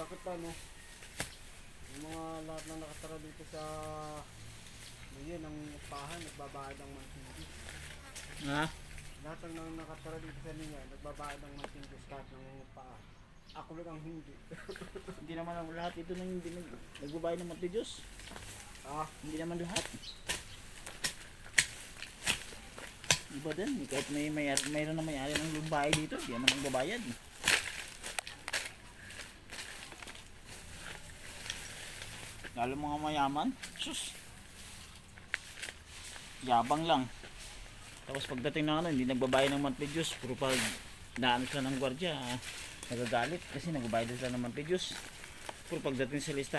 Bakit pa no? Yung mga lahat na nakatara dito sa ngayon ang pahan, nagbabayad ng mantingis. Ha? Lahat ng nakatara dito sa linya, nagbabayad ng mantingis kahit ng paa. Ako lang ang hindi. Hindi naman ang lahat ito nang hindi nagbabayad ng monthly dues. Hindi naman lahat. Iba din, kahit mayroon na may-ari ng bahay dito, hindi naman ang babayad. Lalo mga mayaman, sus, yabang lang. Tapos pagdating na hindi nagbabayad ng monthly dues, puro pag naano sila ng gwardiya, nagagalit kasi nagbabayad sila ng monthly dues. Puro pagdating sa lista,